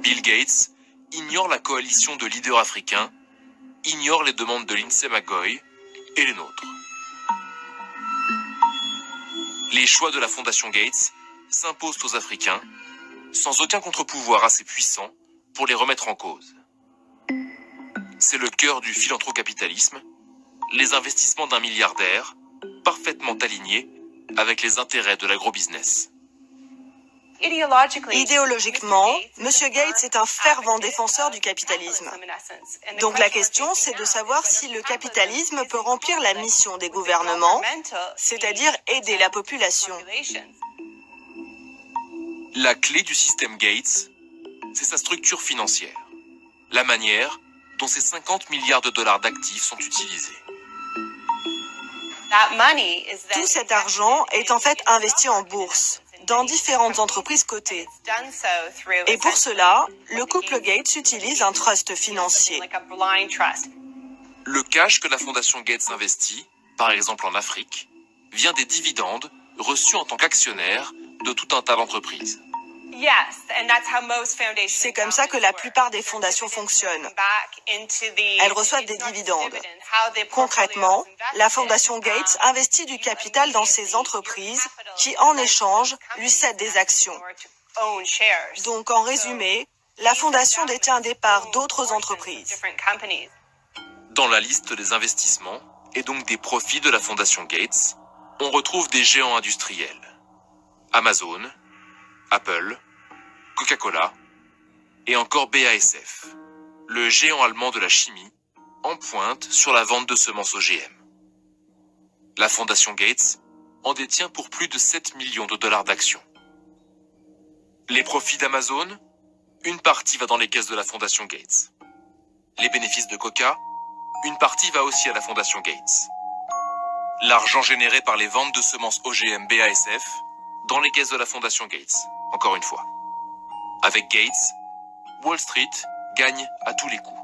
Bill Gates ignore la coalition de leaders africains, ignore les demandes de Lindsay McGoy et les nôtres. Les choix de la Fondation Gates s'imposent aux Africains, sans aucun contre-pouvoir assez puissant pour les remettre en cause. C'est le cœur du philanthrocapitalisme, les investissements d'un milliardaire, parfaitement alignés avec les intérêts de l'agrobusiness. Idéologiquement, M. Gates est un fervent défenseur du capitalisme. Donc la question, c'est de savoir si le capitalisme peut remplir la mission des gouvernements, c'est-à-dire aider la population. La clé du système Gates, c'est sa structure financière, la manière dont ces 50 milliards de dollars d'actifs sont utilisés. Tout cet argent est en fait investi en bourse, dans différentes entreprises cotées. Et pour cela, le couple Gates utilise un trust financier. Le cash que la Fondation Gates investit, par exemple en Afrique, vient des dividendes reçus en tant qu'actionnaire de tout un tas d'entreprises. C'est comme ça que la plupart des fondations fonctionnent. Elles reçoivent des dividendes. Concrètement, la Fondation Gates investit du capital dans ces entreprises qui, en échange, lui cèdent des actions. Donc, en résumé, la Fondation détient des parts d'autres entreprises. Dans la liste des investissements, et donc des profits de la Fondation Gates, on retrouve des géants industriels. Amazon, Apple, Coca-Cola et encore BASF, le géant allemand de la chimie, en pointe sur la vente de semences OGM. La Fondation Gates en détient pour plus de 7 millions de dollars d'actions. Les profits d'Amazon, une partie va dans les caisses de la Fondation Gates. Les bénéfices de Coca, une partie va aussi à la Fondation Gates. L'argent généré par les ventes de semences OGM BASF dans les caisses de la Fondation Gates, encore une fois. Avec Gates, Wall Street gagne à tous les coups.